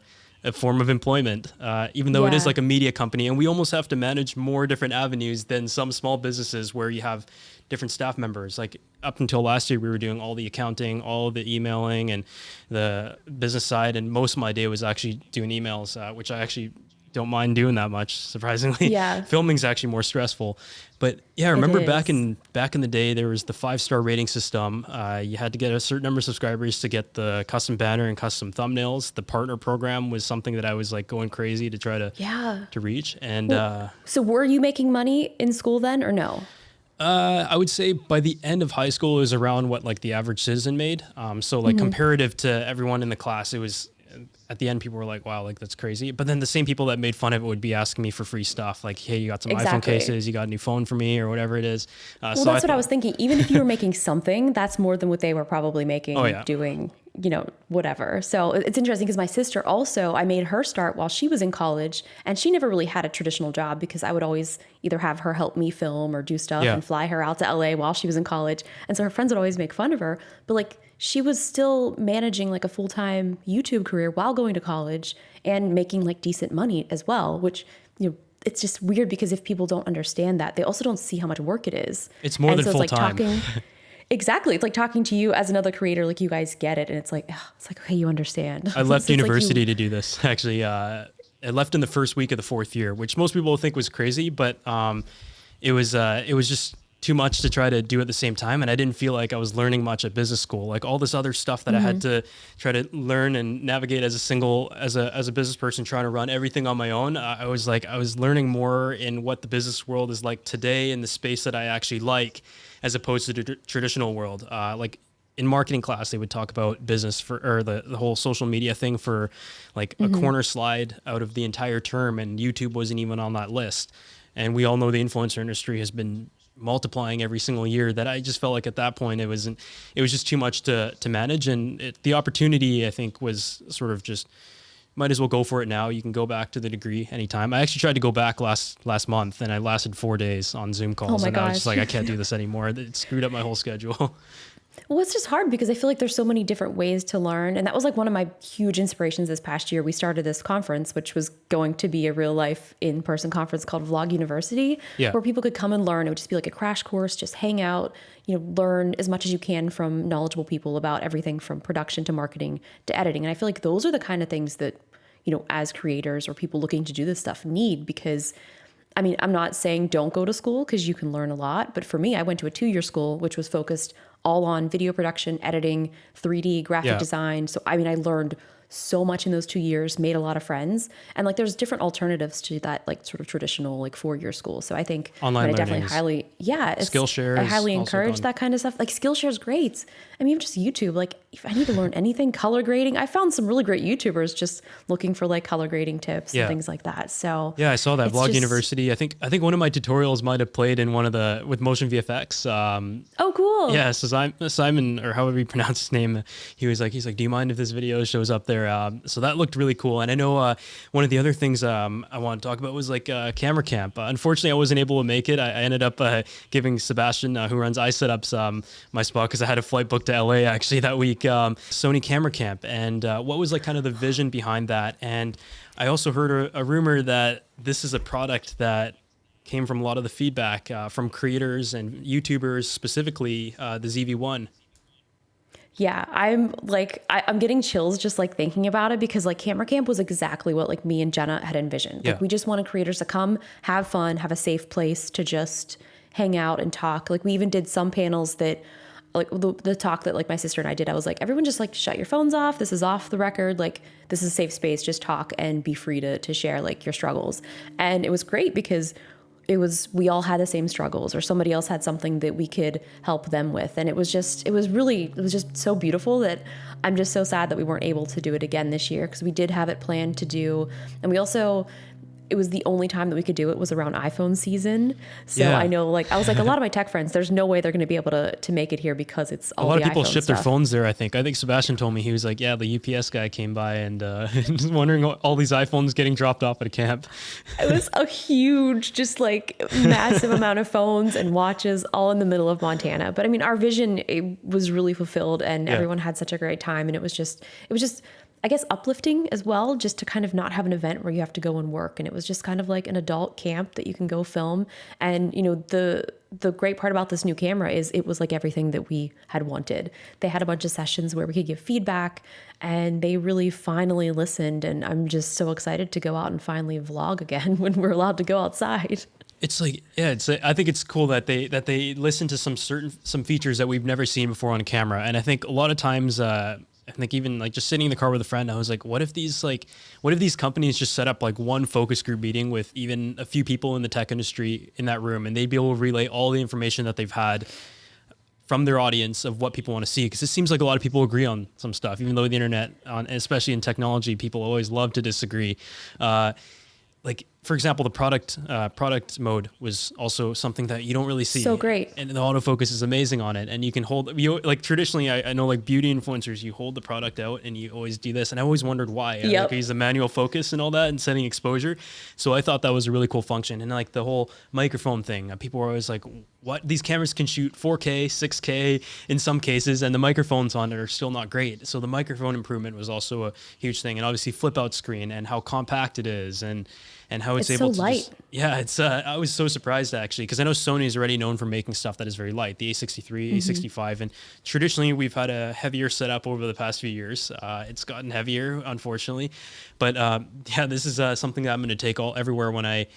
S2: form of employment, even though it is like a media company. And we almost have to manage more different avenues than some small businesses where you have different staff members. Like up until last year, we were doing all the accounting, all the emailing and the business side. And most of my day was actually doing emails, which I actually don't mind doing that much, surprisingly.
S1: Yeah.
S2: Filming's actually more stressful. But yeah, I remember back in the day, there was the 5-star rating system. You had to get a certain number of subscribers to get the custom banner and custom thumbnails. The partner program was something that I was like going crazy to try to reach. And
S1: so were you making money in school then, or no?
S2: I would say by the end of high school, it was around what like the average citizen made. So like comparative to everyone in the class, it was at the end, people were like, wow, like that's crazy. But then the same people that made fun of it would be asking me for free stuff. Like, hey, you got some iPhone cases, you got a new phone for me or whatever it is.
S1: Well, so that's what I was thinking. Even if you were making something, that's more than what they were probably making doing, you know, whatever. So it's interesting because my sister also, I made her start while she was in college, and she never really had a traditional job because I would always either have her help me film or do stuff and fly her out to LA while she was in college. And so her friends would always make fun of her. But like, she was still managing like a full-time YouTube career while going to college and making like decent money as well, which, you know, it's just weird because if people don't understand that, they also don't see how much work it is.
S2: It's more than full-time.
S1: Exactly. It's like talking to you as another creator, like you guys get it. And it's like, okay, you understand.
S2: I left university to do this. Actually, I left in the first week of the 4th year, which most people think was crazy, but it was just too much to try to do at the same time. And I didn't feel like I was learning much at business school. Like all this other stuff that I had to try to learn and navigate as a business person trying to run everything on my own. I was learning more in what the business world is like today in the space that I actually like, as opposed to the traditional world. Like in marketing class, they would talk about business or the whole social media thing for like a corner slide out of the entire term. And YouTube wasn't even on that list. And we all know the influencer industry has been multiplying every single year, that I just felt like at that point it was just too much to manage. And the opportunity, I think, was sort of just, might as well go for it now. You can go back to the degree anytime. I actually tried to go back last month, and I lasted 4 days on Zoom calls. I was just like, I can't do this anymore. It screwed up my whole schedule.
S1: Well, it's just hard because I feel like there's so many different ways to learn. And that was like one of my huge inspirations this past year. We started this conference, which was going to be a real life in-person conference called Vlog University, where people could come and learn. It would just be like a crash course, just hang out, you know, learn as much as you can from knowledgeable people about everything from production to marketing to editing. And I feel like those are the kind of things that, you know, as creators or people looking to do this stuff need, because I mean, I'm not saying don't go to school because you can learn a lot. But for me, I went to a 2-year school, which was focused all on video production, editing, 3D, graphic design. So, I mean, I learned so much in those 2 years, made a lot of friends. And like, there's different alternatives to that, like sort of traditional, like 4-year school. So I think
S2: online learning,
S1: definitely
S2: Skillshare.
S1: I highly encourage that kind of stuff. Like Skillshare is great. I mean, even just YouTube, like if I need to learn anything, color grading, I found some really great YouTubers just looking for like color grading tips and things like that. So
S2: yeah, I saw that Vlog University. I think one of my tutorials might have played in one of with motion VFX.
S1: Oh, cool.
S2: Yeah. So Simon, or however you pronounce his name, he's like, do you mind if this video shows up there? So that looked really cool. And I know one of the other things I want to talk about was like camera camp. Unfortunately, I wasn't able to make it. I ended up giving Sebastian, who runs iSetups, my spot, because I had a flight booked to LA actually that week. Sony camera camp, and what was like kind of the vision behind that. And I also heard a rumor that this is a product that came from a lot of the feedback from creators and YouTubers, specifically the ZV-1.
S1: Yeah, I'm getting chills just like thinking about it, because like Camera Camp was exactly what like me and Jenna had envisioned. Like we just wanted creators to come, have fun, have a safe place to just hang out and talk. Like we even did some panels that like the talk that like my sister and I did, I was like, everyone just like shut your phones off. This is off the record. Like this is a safe space. Just talk and be free to share like your struggles. And it was great because we all had the same struggles, or somebody else had something that we could help them with. And it was just so beautiful that I'm just so sad that we weren't able to do it again this year, because we did have it planned to do. And we also, it was the only time that we could do it was around iPhone season. So I know, like, I was like, a lot of my tech friends, there's no way they're going to be able to make it here because it's all the iPhone stuff. A lot of people ship
S2: their phones there, I think. Sebastian told me, he was like, yeah, the UPS guy came by and just wondering all these iPhones getting dropped off at a camp.
S1: It was a huge, just like massive amount of phones and watches all in the middle of Montana. But I mean, our vision, it was really fulfilled, and everyone had such a great time. And it was just, I guess, uplifting as well, just to kind of not have an event where you have to go and work. And it was just kind of like an adult camp that you can go film. And, you know, the great part about this new camera is it was like everything that we had wanted. They had a bunch of sessions where we could give feedback, and they really finally listened. And I'm just so excited to go out and finally vlog again when we're allowed to go outside.
S2: It's like, yeah, I think it's cool that they listen to some features that we've never seen before on camera. And I think a lot of times, I think even like just sitting in the car with a friend, I was like, what if these companies just set up like one focus group meeting with even a few people in the tech industry in that room, and they'd be able to relay all the information that they've had from their audience of what people want to see. Because it seems like a lot of people agree on some stuff, even though the internet, especially in technology, people always love to disagree. Like, for example, the product mode was also something that you don't really see.
S1: So great.
S2: And the autofocus is amazing on it. And you can like traditionally, I know like beauty influencers, you hold the product out and you always do this. And I always wondered why.
S1: Yep.
S2: Like I use the manual focus and all that and setting exposure. So I thought that was a really cool function. And like the whole microphone thing, people were always like, what? These cameras can shoot 4K, 6K in some cases, and the microphones on it are still not great. So the microphone improvement was also a huge thing. And obviously flip out screen and how compact it is and how it's able
S1: so
S2: to
S1: light.
S2: I was so surprised actually, because I know Sony is already known for making stuff that is very light, the A63, A65, and traditionally we've had a heavier setup over the past few years. It's gotten heavier, unfortunately, but this is something that I'm going to take everywhere when I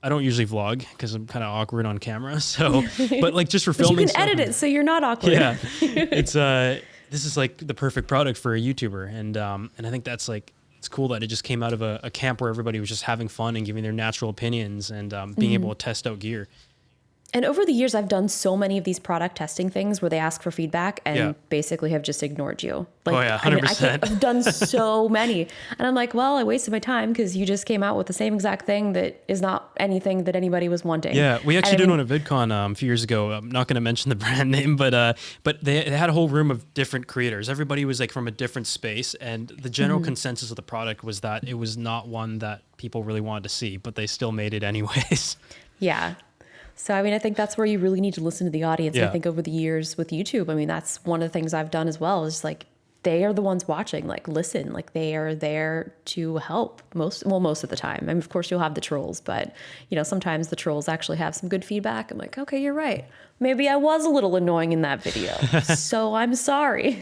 S2: don't usually vlog because I'm kind of awkward on camera. So, but like just for filming,
S1: you can edit it so you're not awkward.
S2: Yeah, it's this is like the perfect product for a YouTuber, and I think that's like. It's cool that it just came out of a camp where everybody was just having fun and giving their natural opinions and being able to test out gear.
S1: And over the years, I've done so many of these product testing things where they ask for feedback and basically have just ignored you. Like,
S2: 100%.
S1: I've done so many. And I'm like, well, I wasted my time because you just came out with the same exact thing that is not anything that anybody was wanting.
S2: Yeah, we actually did one at VidCon a few years ago. I'm not going to mention the brand name, but they had a whole room of different creators. Everybody was like from a different space. And the general consensus of the product was that it was not one that people really wanted to see, but they still made it anyways.
S1: Yeah. So, I mean, I think that's where you really need to listen to the audience.
S2: Yeah.
S1: I think over the years with YouTube, I mean, that's one of the things I've done as well is like, they are the ones watching, like, listen, like they are there to help most of the time. I mean, of course you'll have the trolls, but you know, sometimes the trolls actually have some good feedback. I'm like, okay, you're right. Maybe I was a little annoying in that video. So I'm sorry.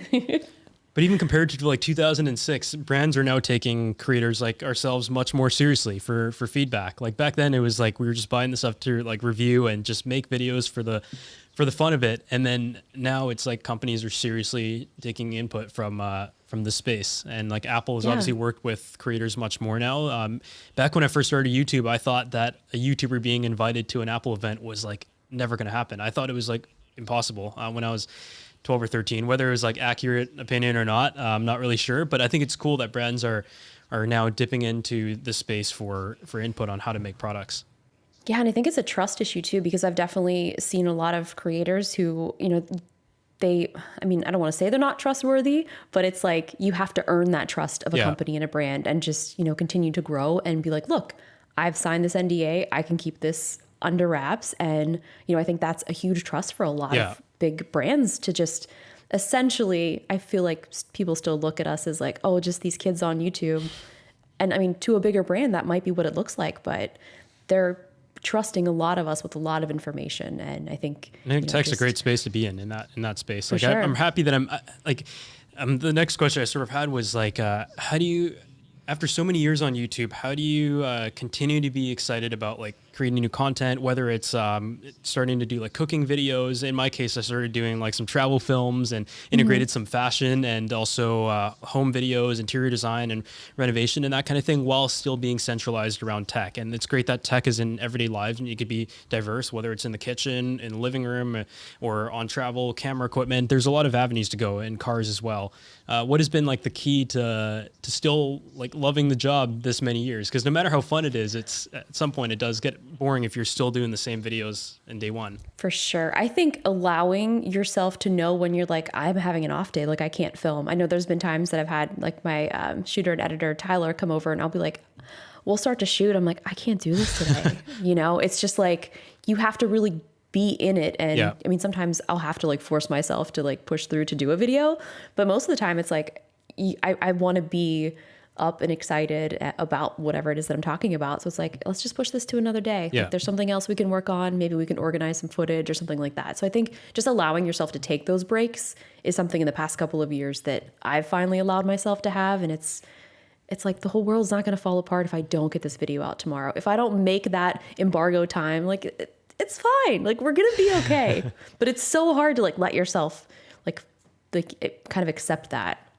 S2: But even compared to like 2006, brands are now taking creators like ourselves much more seriously for feedback. Like back then it was like, we were just buying the stuff to like review and just make videos for the fun of it. And then now it's like companies are seriously taking input from the space. And like Apple has obviously worked with creators much more now. Back when I first started YouTube, I thought that a YouTuber being invited to an Apple event was like never going to happen. I thought it was like impossible when I was 12 or 13, whether it was like accurate opinion or not, I'm not really sure, but I think it's cool that brands are now dipping into the space for input on how to make products.
S1: Yeah. And I think it's a trust issue too, because I've definitely seen a lot of creators who, you know, I don't want to say they're not trustworthy, but it's like, you have to earn that trust of a company and a brand and just, you know, continue to grow and be like, look, I've signed this NDA. I can keep this under wraps. And, you know, I think that's a huge trust for a lot of big brands to just essentially, I feel like people still look at us as like, oh, just these kids on YouTube. And I mean, to a bigger brand, that might be what it looks like, but they're trusting a lot of us with a lot of information. And I think
S2: tech's a great space to be in that space. Like
S1: sure.
S2: I'm happy that the next question I sort of had was like, how do you, after so many years on YouTube, how do you continue to be excited about like creating new content, whether it's starting to do like cooking videos? In my case, I started doing like some travel films and integrated some fashion and also home videos, interior design and renovation and that kind of thing, while still being centralized around tech. And it's great that tech is in everyday lives and you could be diverse, whether it's in the kitchen, in the living room, or on travel, camera equipment. There's a lot of avenues to go, in cars as well. What has been like the key to still like loving the job this many years? Because no matter how fun it is, it's at some point it does get boring if you're still doing the same videos in day one.
S1: For sure. I think allowing yourself to know when you're like, I'm having an off day, like I can't film. I know there's been times that I've had like my shooter and editor, Tyler, come over and I'll be like, we'll start to shoot. I'm like, I can't do this today. You know, it's just like, you have to really be in it. And I mean, sometimes I'll have to like force myself to like push through to do a video, but most of the time it's like, I want to be up and excited about whatever it is that I'm talking about. So it's like, let's just push this to another day.
S2: Yeah.
S1: Like, there's something else we can work on. Maybe we can organize some footage or something like that. So I think just allowing yourself to take those breaks is something in the past couple of years that I've finally allowed myself to have. And it's like the whole world's not going to fall apart if I don't get this video out tomorrow. If I don't make that embargo time, like it's fine. Like, we're going to be okay. But it's so hard to like let yourself like kind of accept that.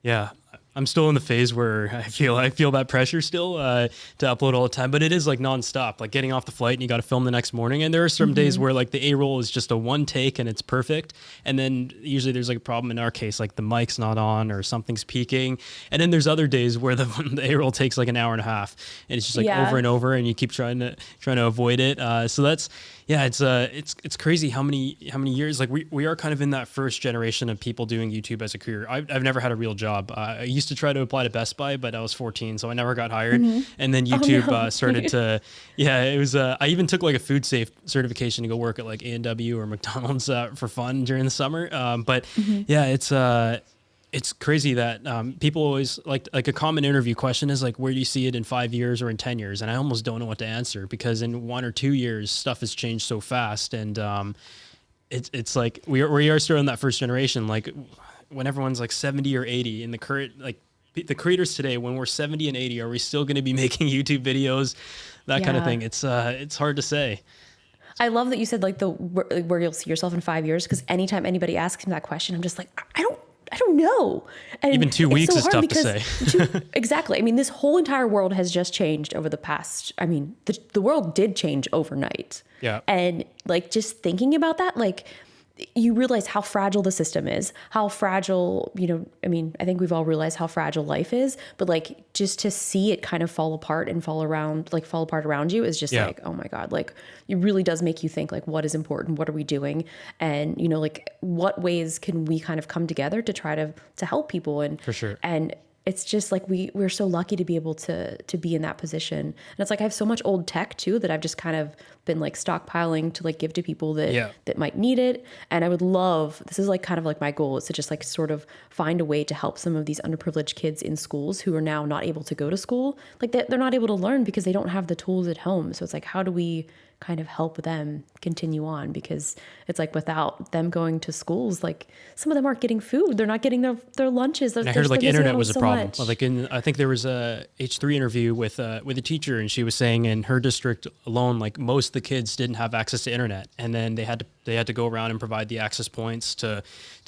S2: Yeah. I'm still in the phase where I feel that pressure still to upload all the time, but it is like nonstop, like getting off the flight and you got to film the next morning. And there are some days where like the A-roll is just a one take and it's perfect. And then usually there's like a problem in our case, like the mic's not on or something's peaking. And then there's other days where the A-roll takes like an hour and a half and it's just like over and over and you keep trying to avoid it. So that's, yeah, it's crazy how many years, like we are kind of in that first generation of people doing YouTube as a career. I've never had a real job. I used to try to apply to Best Buy, but I was 14, so I never got hired. And then YouTube started to, it was, I even took like a food safe certification to go work at like A&W or McDonald's for fun during the summer. It's crazy that people always like a common interview question is like, where do you see it in 5 years or in 10 years? And I almost don't know what to answer because in 1 or 2 years, stuff has changed so fast. And it's like we are still in that first generation. Like when everyone's like 70 or 80 in the current, like the creators today, when we're 70 and 80, are we still going to be making YouTube videos? That kind of thing. It's hard to say.
S1: I love that you said like where you'll see yourself in 5 years, because anytime anybody asks me that question, I'm just like, I don't know. And
S2: even 2 weeks is tough to say.
S1: Exactly. I mean, this whole entire world has just changed over the past, I mean, the world did change overnight.
S2: Yeah.
S1: And like, just thinking about that, like, you realize how fragile the system is, how fragile, I mean, I think we've all realized how fragile life is, but like, just to see it kind of fall apart around you is just like, oh my God, like it really does make you think like, what is important? What are we doing? And, like what ways can we kind of come together to try to help people? And
S2: for sure.
S1: And it's just like, we're so lucky to be able to be in that position. And it's like, I have so much old tech too, that I've just kind of been like stockpiling to like give to people that might need it. And I would love, this is like kind of like my goal, is to just like sort of find a way to help some of these underprivileged kids in schools who are now not able to go to school. Like they're not able to learn because they don't have the tools at home. So it's like, how do we kind of help them continue on? Because it's like, without them going to schools, like some of them aren't getting food. They're not getting their lunches.
S2: And I heard like internet was a problem. Like I think there was a H3 interview with a teacher, and she was saying in her district alone, like most of the kids didn't have access to internet, and then they had to go around and provide the access points to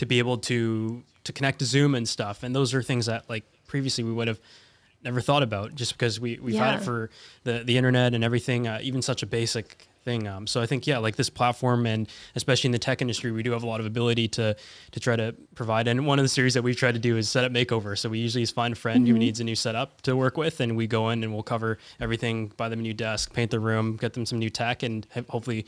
S2: be able to connect to Zoom and stuff. And those are things that like previously we would have never thought about, just because we've had it for the internet and everything, even such a basic thing. So I think, like this platform, and especially in the tech industry, we do have a lot of ability to try to provide. And one of the series that we've tried to do is setup makeover. So we usually find a friend who needs a new setup to work with, and we go in and we'll cover everything, buy them a new desk, paint the room, get them some new tech, and hopefully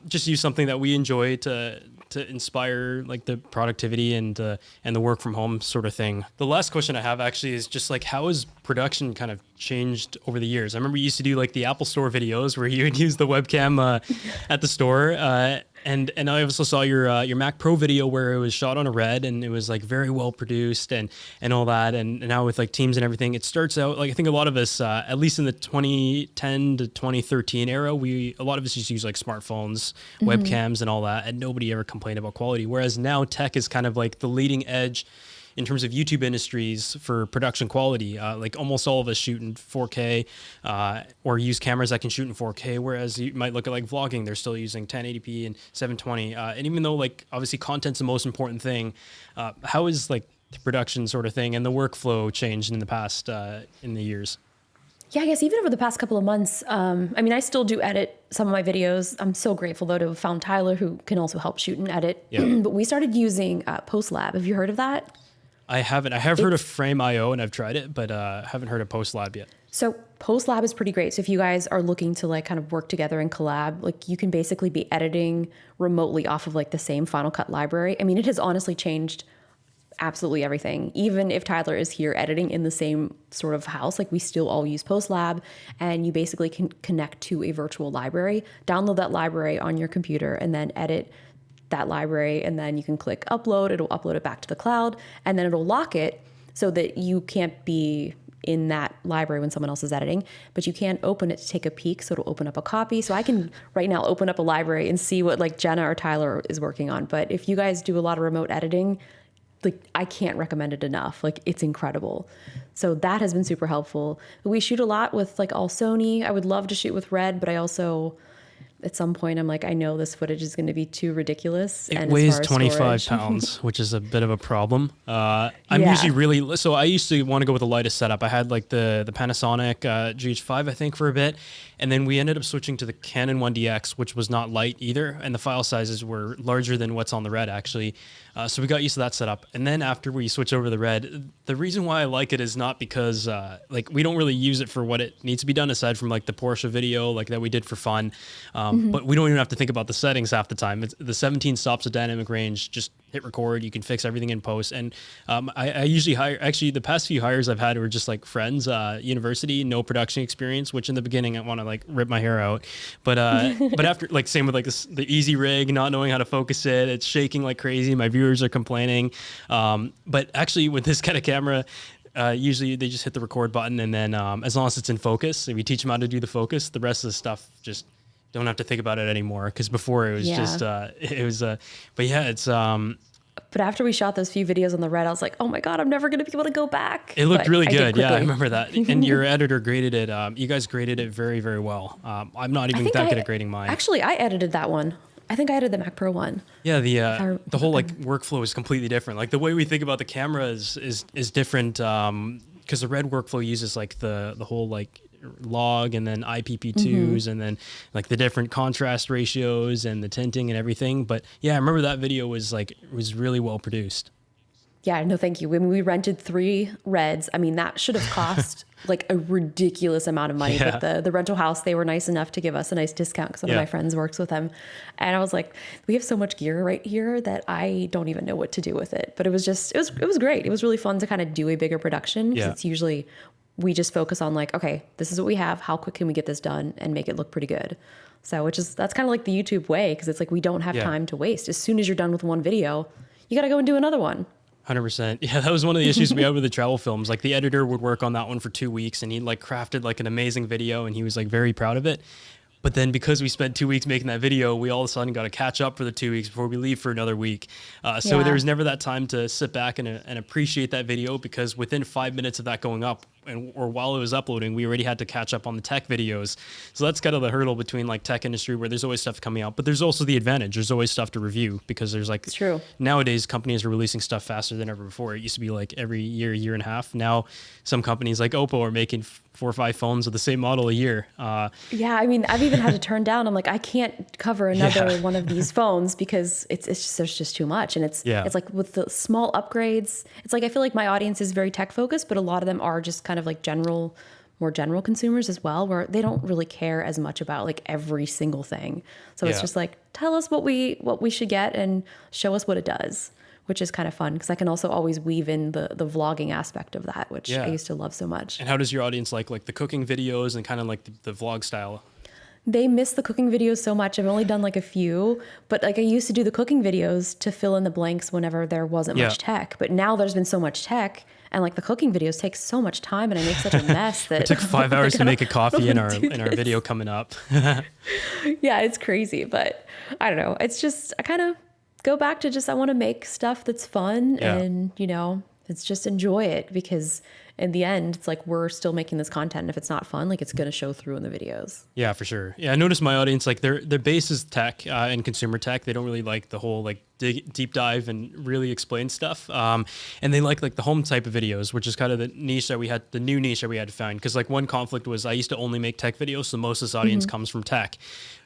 S2: just use something that we enjoy to inspire like the productivity and the work from home sort of thing. The last question I have actually is just like, how has production kind of changed over the years? I remember you used to do like the Apple Store videos where you would use the webcam at the store. And I also saw your Mac Pro video where it was shot on a Red and it was like very well produced and all that. And now with like Teams and everything, it starts out like, I think a lot of us, at least in the 2010 to 2013 era, a lot of us used to use like smartphones, webcams and all that, and nobody ever complained about quality. Whereas now tech is kind of like the leading edge in terms of YouTube industries for production quality. Like almost all of us shoot in 4K or use cameras that can shoot in 4K, whereas you might look at like vlogging, they're still using 1080p and 720. And even though like obviously content's the most important thing, how is like the production sort of thing and the workflow changed in the past, in the years?
S1: Yeah, I guess even over the past couple of months, I mean, I still do edit some of my videos. I'm so grateful though to have found Tyler, who can also help shoot and edit. Yeah. But we started using PostLab. Have you heard of that?
S2: I haven't. I have heard of Frame.io and I've tried it, but haven't heard of PostLab yet.
S1: So PostLab is pretty great. So if you guys are looking to like kind of work together and collab, like you can basically be editing remotely off of like the same Final Cut library. I mean, it has honestly changed absolutely everything. Even if Tyler is here editing in the same sort of house, like we still all use PostLab, and you basically can connect to a virtual library, download that library on your computer, and then edit that library, and then you can click upload. It'll upload it back to the cloud, and then it'll lock it so that you can't be in that library when someone else is editing, but you can open it to take a peek. So it'll open up a copy. So I can right now open up a library and see what like Jenna or Tyler is working on. But if you guys do a lot of remote editing, like I can't recommend it enough. Like it's incredible. So that has been super helpful. We shoot a lot with like all Sony. I would love to shoot with Red, but I also, at some point, I'm like, I know this footage is going to be too ridiculous.
S2: It
S1: and
S2: weighs
S1: as
S2: 25 pounds, which is a bit of a problem. So I used to want to go with the lightest setup. I had like the Panasonic GH5, I think, for a bit. And then we ended up switching to the Canon 1DX, which was not light either. And the file sizes were larger than what's on the Red, actually. So we got used to that setup. And then after we switch over to the Red, the reason why I like it is not because like we don't really use it for what it needs to be done, aside from like the Porsche video like that we did for fun. But we don't even have to think about the settings half the time. The 17 stops at dynamic range, just hit record. You can fix everything in post. And I usually hire, actually the past few hires I've had were just like friends, university, no production experience, which in the beginning I want to like rip my hair out. But after, like same with like the easy rig, not knowing how to focus it, it's shaking like crazy. My viewers are complaining. But actually with this kind of camera, usually they just hit the record button, and then as long as it's in focus, if you teach them how to do the focus, the rest of the stuff just don't have to think about it anymore. Because before it was but yeah, it's
S1: But after we shot those few videos on the Red, I was like, oh my God, I'm never going to be able to go back.
S2: It looked
S1: but
S2: really good. Yeah, I remember that. And your editor graded it. You guys graded it very, very well. I'm not even that good at grading mine.
S1: Actually, I edited that one. I think I edited the Mac Pro one.
S2: Yeah, the whole like workflow is completely different. Like the way we think about the camera is different, because the Red workflow uses like the whole like log and then IPP2s and then like the different contrast ratios and the tinting and everything. But yeah, I remember that video was really well produced.
S1: Yeah, no, thank you. When we rented 3 Reds, I mean, that should have cost like a ridiculous amount of money.
S2: Yeah.
S1: But the rental house, they were nice enough to give us a nice discount because one of my friends works with them. And I was like, we have so much gear right here that I don't even know what to do with it. But it was great. It was really fun to kind of do a bigger production. Because it's usually, we just focus on like, okay, this is what we have. How quick can we get this done and make it look pretty good? So that's kind of like the YouTube way, because it's like we don't have time to waste. As soon as you're done with one video, you got to go and do another one.
S2: 100%. Yeah, that was one of the issues we had with the travel films. Like the editor would work on that one for 2 weeks, and he like crafted like an amazing video, and he was like very proud of it. But then because we spent 2 weeks making that video, we all of a sudden got to catch up for the 2 weeks before we leave for another week. So there was never that time to sit back and appreciate that video, because within 5 minutes of that going up, or while it was uploading, we already had to catch up on the tech videos. So that's kind of the hurdle between like tech industry, where there's always stuff coming out, but there's also the advantage. There's always stuff to review, because there's like,
S1: it's true. Nowadays
S2: companies are releasing stuff faster than ever before. It used to be like every year and a half. Now some companies like Oppo are making 4 or 5 phones of the same model a year.
S1: Yeah, I mean, I've even had to turn down. I'm like, I can't cover another one of these phones because there's just too much. And it's like with the small upgrades, it's like I feel like my audience is very tech focused, but a lot of them are just kind of like more general consumers as well, where they don't really care as much about like every single thing. So it's just like, tell us what we should get and show us what it does, which is kind of fun, because I can also always weave in the vlogging aspect of that, which I used to love so much.
S2: And how does your audience like the cooking videos and kind of like the vlog style?
S1: They miss the cooking videos so much. I've only done like a few, but like I used to do the cooking videos to fill in the blanks whenever there wasn't much tech. But now there's been so much tech, and like the cooking videos take so much time, and I make such a mess that
S2: it took 5 hours to make a coffee in our video coming up.
S1: Yeah, it's crazy, but I don't know. It's just, I kind of go back to just, I want to make stuff that's fun and, it's just enjoy it, because in the end, it's like we're still making this content. And if it's not fun, like it's going to show through in the videos. Yeah,
S2: for sure. Yeah, I noticed my audience, like their base is tech and consumer tech. They don't really like the whole like deep dive and really explain stuff. And they like the home type of videos, which is kind of the new niche that we had to find. Because like one conflict was I used to only make tech videos, so most of this audience comes from tech.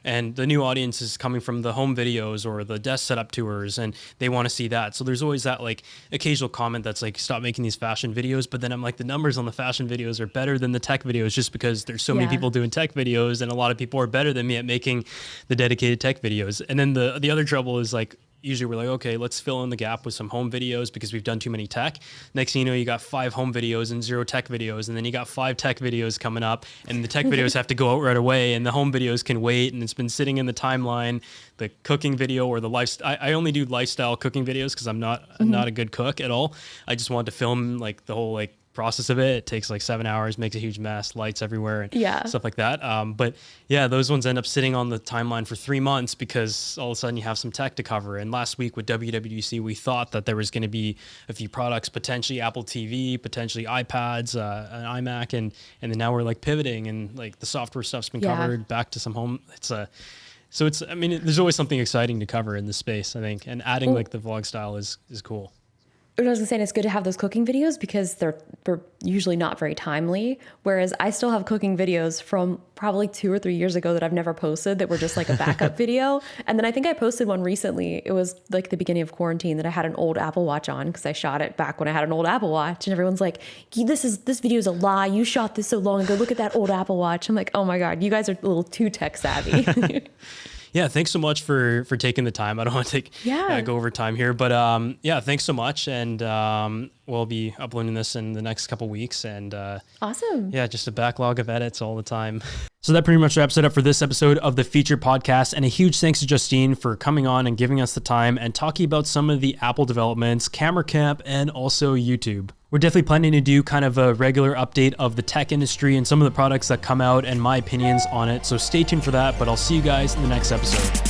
S2: And the new audience is coming from the home videos or the desk setup tours, and they want to see that. So there's always that like occasional comment that's like, stop making these fashion videos. But then I'm like, the numbers on the fashion videos are better than the tech videos, just because there's so many people doing tech videos, and a lot of people are better than me at making the dedicated tech videos. And then the other trouble is like, usually we're like, okay, let's fill in the gap with some home videos because we've done too many tech. Next thing you know, you got 5 home videos and 0 tech videos, and then you got 5 tech videos coming up, and the tech videos have to go out right away, and the home videos can wait, and it's been sitting in the timeline. The cooking video or the lifestyle, I only do lifestyle cooking videos because I'm not a good cook at all. I just wanted to film like the whole like process of it. It takes like 7 hours, makes a huge mess, lights everywhere, and stuff like that. But yeah, those ones end up sitting on the timeline for 3 months because all of a sudden you have some tech to cover. And last week with WWDC, we thought that there was going to be a few products, potentially Apple TV, potentially iPads, an iMac, and then now we're like pivoting, and like the software stuff's been covered, back to some home. So it's, I mean, there's always something exciting to cover in this space, I think, and adding like the vlog style is cool.
S1: I was saying it's good to have those cooking videos because they're usually not very timely. Whereas I still have cooking videos from probably 2 or 3 years ago that I've never posted that were just like a backup video. And then I think I posted one recently. It was like the beginning of quarantine that I had an old Apple Watch on because I shot it back when I had an old Apple Watch. And everyone's like, this video is a lie. You shot this so long ago. Look at that old Apple Watch. I'm like, oh my God, you guys are a little too tech savvy.
S2: Yeah, thanks so much for taking the time. I don't want to go over time here, but yeah, thanks so much. And we'll be uploading this in the next couple weeks. And
S1: awesome.
S2: Yeah, just a backlog of edits all the time. So that pretty much wraps it up for this episode of the Feature Podcast. And a huge thanks to Justine for coming on and giving us the time and talking about some of the Apple developments, Camera Camp, and also YouTube. We're definitely planning to do kind of a regular update of the tech industry and some of the products that come out and my opinions on it. So stay tuned for that, but I'll see you guys in the next episode.